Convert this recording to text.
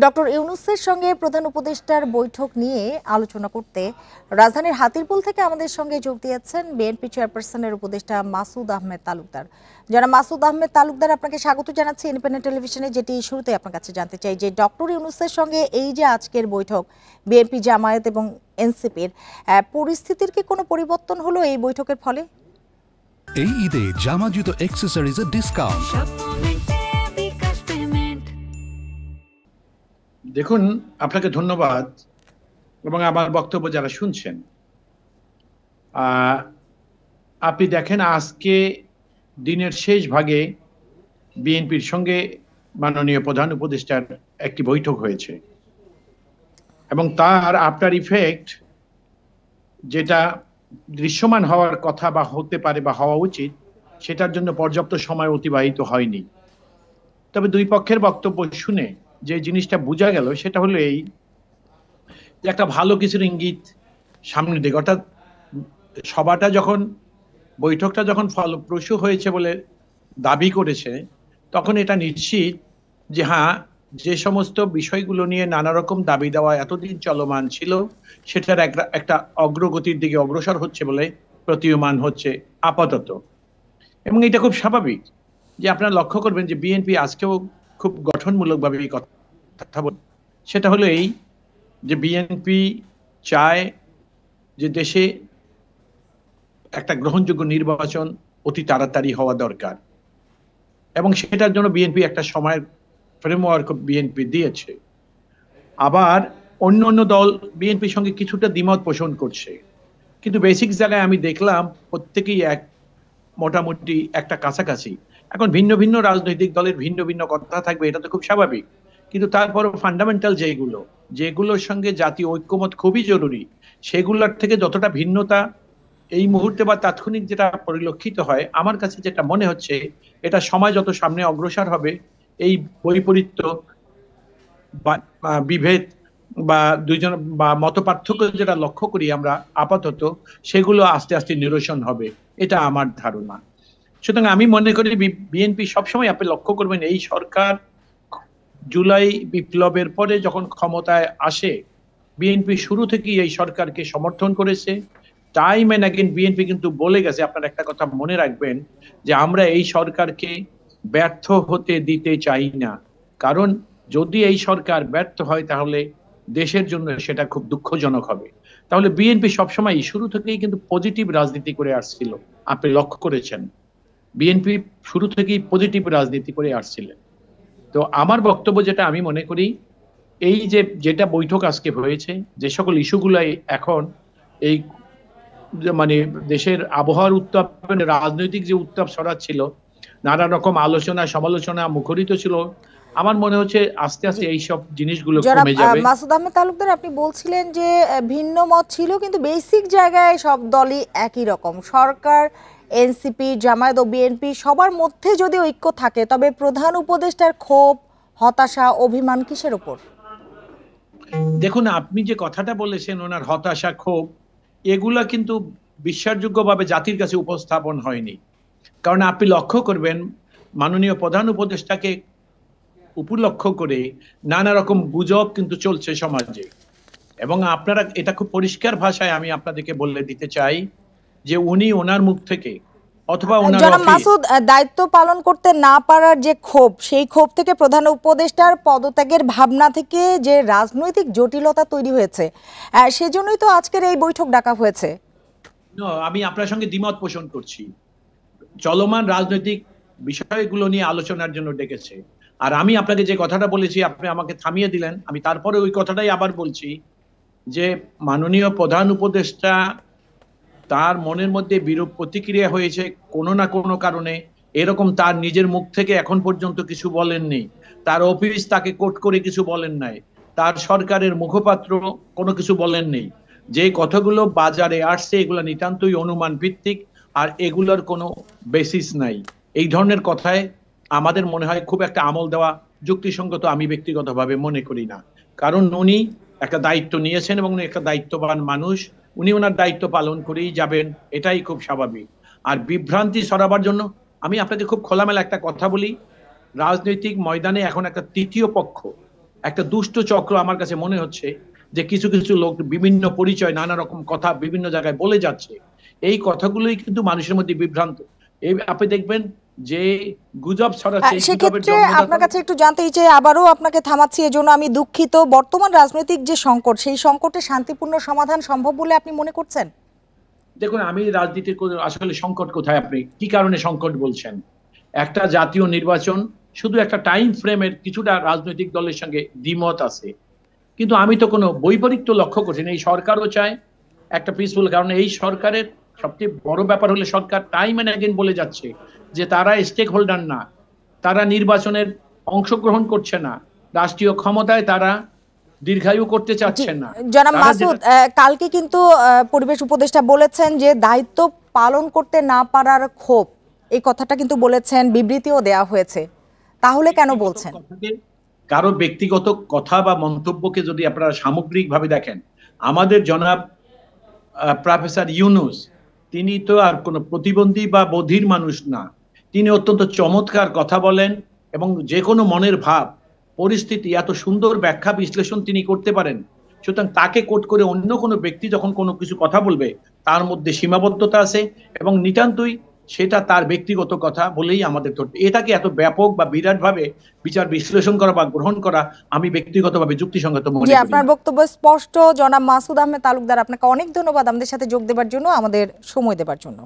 Doctor ইউনূসের সঙ্গে প্রধান উপদেষ্টার বৈঠক নিয়ে আলোচনা করতে রাজধানীর হাতিরপুল থেকে আমাদের সঙ্গে যোগ দিয়েছেন বিএনপি চেয়ারপারসনের উপদেষ্টা মাসুদ আহমেদ তালুকদার। যারা মাসুদ আহমেদ তালুকদার, আপনাকে স্বাগত জানাচ্ছি ইন্ডিপেন্ডেন্ট টেলিভিশনে। যেটি শুরুতে আপনার কাছে জানতে চাই যে ডক্টর ইউনূসের সঙ্গে এই যে আজকের বৈঠক বিএনপি, জামায়াত এবং এনসিপির, পরিস্থিতির কি কোনো পরিবর্তন হলো এই বৈঠকের ফলে? এই ঈদে জামা জুতো অ্যাকসেসরিজের ডিসকাউন্ট। দেখুন, আপনাকে ধন্যবাদ এবং আমার বক্তব্য যারা শুনছেন, আপনি দেখেন আজকে দিনের শেষ ভাগে বিএনপির সঙ্গে মাননীয় প্রধান উপদেষ্টার একটি বৈঠক হয়েছে এবং তার আফটার ইফেক্ট যেটা দৃশ্যমান হওয়ার কথা বা হতে পারে বা হওয়া উচিত, সেটার জন্য পর্যাপ্ত সময় অতিবাহিত হয়নি। তবে দুই পক্ষের বক্তব্য শুনে যে জিনিসটা বোঝা গেল সেটা হলো এই যে একটা ভালো কিছুর ইঙ্গিত সামনের দিকে, অর্থাৎ সভাটা যখন, বৈঠকটা যখন ফলপ্রসূ হয়েছে বলে দাবি করেছে, তখন এটা নিশ্চিত যে হ্যাঁ, যে সমস্ত বিষয়গুলো নিয়ে নানা রকম দাবি দেওয়া এতদিন চলমান ছিল সেটার একটা অগ্রগতির দিকে অগ্রসর হচ্ছে বলে প্রতীয়মান হচ্ছে আপাতত। এবং এটা খুব স্বাভাবিক যে আপনারা লক্ষ্য করবেন যে বিএনপি আজকেও খুব গঠনমূলকভাবে এই কথা বলে। সেটা হলো এই যে বিএনপি চায় যে দেশে একটা গ্রহণযোগ্য নির্বাচন অতি তাড়াতাড়ি হওয়া দরকার এবং সেটার জন্য বিএনপি একটা সময়ের ফ্রেমওয়ার্ক বিএনপি দিয়েছে। আবার অন্য অন্য দল বিএনপির সঙ্গে কিছুটা দ্বিমত পোষণ করছে, কিন্তু বেসিক জায়গায় আমি দেখলাম প্রত্যেকেই মোটামুটি একটা কাছাকাছি। এখন ভিন্ন ভিন্ন রাজনৈতিক দলের ভিন্ন ভিন্ন কথা থাকবে, এটা তো খুব স্বাভাবিক, কিন্তু তারপরও ফান্ডামেন্টাল যেগুলোর সঙ্গে জাতীয় ঐক্যমত খুবই জরুরি, সেগুলোর থেকে যতটা ভিন্নতা এই মুহূর্তে বা তাৎক্ষণিক যেটা পরিলক্ষিত হয়, আমার কাছে যেটা মনে হচ্ছে এটা সময় যত সামনে অগ্রসর হবে এই বৈপরীত্য বা বিভেদ বা দুইজন বা মত পার্থক্য যেটা লক্ষ্য করি আমরা আপাতত, সেগুলো আস্তে আস্তে নিরসন হবে, এটা আমার ধারণা। সুতরাং আমি মনে করি বিএনপি সবসময়, আপনি লক্ষ্য করবেন এই সরকার জুলাই বিপ্লবের পরে যখন ক্ষমতায় আসে, বিএনপি শুরু থেকেই এই সরকারকে সমর্থন করেছে। টাইম এন্ড অ্যাগেন বিএনপি কিন্তু বলে গেছে, আপনারা একটা কথা মনে রাখবেন, যে আমরা এই সরকারকে ব্যর্থ হতে দিতে চাই না, কারণ যদি এই সরকার ব্যর্থ হয় তাহলে দেশের জন্য সেটা খুব দুঃখজনক হবে। তাহলে বিএনপি সবসময় শুরু থেকেই কিন্তু পজিটিভ রাজনীতি করে আসছিল, আপনি লক্ষ্য করেছেন বিএনপি শুরু থেকেই পজিটিভ রাজনীতি করে আসছিলেন। তো আমার বক্তব্য যেটা আমি মনে করি, এই যেটা বৈঠক আজকে হয়েছে, যে সকল ইস্যুগুলাই এখন এই মানে দেশের আবহাওয়ার উত্তাপ, রাজনৈতিক যে উত্তাপ ছড়াচ্ছিল, নানা রকম আলোচনা সমালোচনা মুখরিত ছিল, আমার মনে হচ্ছে আস্তে আস্তে এইসব জিনিসগুলো কমে যাবে। মাসুদ আহমেদ তালুকদার, আপনি বলছিলেন যে ভিন্ন মত ছিল, কিন্তু বেসিক জায়গায় সব দলই একই রকম। সরকার, এনসিপি, জামায়াত ও বিএনপি সবার মধ্যে যদি ঐক্য থাকে, তবে প্রধান উপদেষ্টার ক্ষোভ, হতাশা, অভিমান কিসের উপর? দেখুন, আপনি যে কথাটা বলেছেন, ওনার হতাশা, ক্ষোভ, এগুলা কিন্তু বিশ্বাসযোগ্যভাবে জাতির কাছে উপস্থাপন হয়নি। কারণ আপনি লক্ষ্য করবেন মাননীয় প্রধান উপদেষ্টাকে উপলক্ষ্য করে নানা রকম গুজব কিন্তু চলছে সমাজে, এবং আপনারা এটা খুব পরিষ্কার ভাষায় আমি আপনাদেরকে বলে দিতে চাই যে উনি ওনার মুখ থেকে অথবা ওনার জনাব মাসুদ, দায়িত্ব পালন করতে না পারার যে ক্ষোভ, সেই ক্ষোভ থেকে প্রধান উপদেষ্টার পদত্যাগের ভাবনা থেকে যে রাজনৈতিক জটিলতা তৈরি হয়েছে, সেজন্যই তো আজকের এই বৈঠক ডাকা হয়েছে। আমি আপনার সঙ্গে দ্বিমত পোষণ করছি। চলমান রাজনৈতিক বিষয়গুলো নিয়ে আলোচনার জন্য ডেকেছে, আর আমি আপনাকে যে কথাটা বলেছি আপনি আমাকে থামিয়ে দিলেন, আমি তারপরে ওই কথাটাই আবার বলছি যে মাননীয় প্রধান উপদেষ্টা, তার মনের মধ্যে বিরূপ প্রতিক্রিয়া হয়েছে কোনো না কোনো কারণে, এরকম তার নিজের মুখ থেকে এখন পর্যন্ত কিছু বলেননি, তার অফিস তাকে কোট করে কিছু বলেন নাই, তার সরকারের মুখপাত্র কোনো কিছু বলেননি। যে কথাগুলো বাজারে আসছে এগুলো নিতান্তই অনুমান ভিত্তিক, আর এগুলোর কোনো বেসিস নাই। এই ধরনের কথায় আমাদের মনে হয় খুব একটা আমল দেওয়া যুক্তিসঙ্গত আমি ব্যক্তিগতভাবে মনে করি না, কারণ উনি একটা দায়িত্ব নিয়েছেন এবং উনি একটা দায়িত্ববান মানুষ, উনি ওনার দায়িত্ব পালন করেই যাবেন, এটাই খুব স্বাভাবিক। আর বিভ্রান্তি ছড়াবার জন্য আমি আপনাকে খুব খোলামেলা একটা কথা বলি, রাজনৈতিক ময়দানে এখন একটা তৃতীয় পক্ষ, একটা দুষ্ট চক্র আমার কাছে মনে হচ্ছে যে কিছু কিছু লোক বিভিন্ন পরিচয় নানা রকম কথা বিভিন্ন জায়গায় বলে যাচ্ছে। এই কথাগুলোই কিন্তু মানুষের মধ্যে বিভ্রান্ত। এই আপনি দেখবেন যে গুজব ছড়াচ্ছে, এই গুজবের সেক্ষেত্রে জন্মদাতা আপনার কাছে একটু জানতেই চাই, আবারও আপনাকে থামাচ্ছি এজন্য আমি দুঃখিত। বর্তমান রাজনৈতিক যে সংকট, সেই সংকটে শান্তিপূর্ণ সমাধান সম্ভব বলে আপনি মনে করছেন? দেখুন, আমি রাজনীতির আসলে সংকট কোথায়, আপনি কি কারণে সংকট বলছেন? একটা জাতীয় নির্বাচন শুধু একটা টাইম ফ্রেমের কিছুটা রাজনৈতিক দলের সঙ্গে দ্বিমত আছে, কিন্তু আমি তো কোনো বৈপরীত্য লক্ষ্য করছি না। এই সরকারও চায় একটা পিসফুল, কারণ এই সরকারের সবচেয়ে বড় ব্যাপার হলো সরকার টাইম এন্ড অ্যাগেন বলে যাচ্ছে যে তারা স্টেক হোল্ডার না, তারা নির্বাচনের অংশগ্রহণ করছে না, রাষ্ট্রীয় ক্ষমতায় তারা দীর্ঘায়ু করতে চাচ্ছেন না। জনাব তারা মাসুদ, কালকে কিন্তু পরিবেশ উপদেষ্টা বলেছেন যে দায়িত্ব পালন করতে না পারার ক্ষোভ, এই কথাটা কিন্তু বলেছেন, বিবৃতিও দেয়া হয়েছে। তাহলে কেন বলছেন? কারো ব্যক্তিগত কথা বা মন্তব্যকে যদি আপনারা সামগ্রিকভাবে দেখেন, আমাদের জনাব প্রফেসর ইউনূস, তিনি তো আর কোনো প্রতিবন্ধী বা বধির মানুষ না। তিনি অত্যন্ত চমৎকার কথা বলেন এবং যে কোনো মনের ভাব পরিস্থিতি এত সুন্দর ব্যাখ্যা বিশ্লেষণ তিনি করতে পারেন। সুতরাং তাকে কোট করে অন্য কোনো ব্যক্তি যখন কোনো কিছু কথা বলবে, তার মধ্যে সীমাবদ্ধতা আছে এবং নিতান্তই সেটা তার ব্যক্তিগত কথা বলেই আমাদের ধরতে। এটাকে এত ব্যাপক বা বিরাট ভাবে বিচার বিশ্লেষণ করা বা গ্রহণ করা আমি ব্যক্তিগতভাবে যুক্তিসঙ্গত মনে করি। আপনার বক্তব্য স্পষ্ট। জনাব মাসুদ আহমেদ তালুকদার, আপনাকে অনেক ধন্যবাদ আমাদের সাথে যোগ দেওয়ার জন্য, আমাদের সময় দেওয়ার জন্য।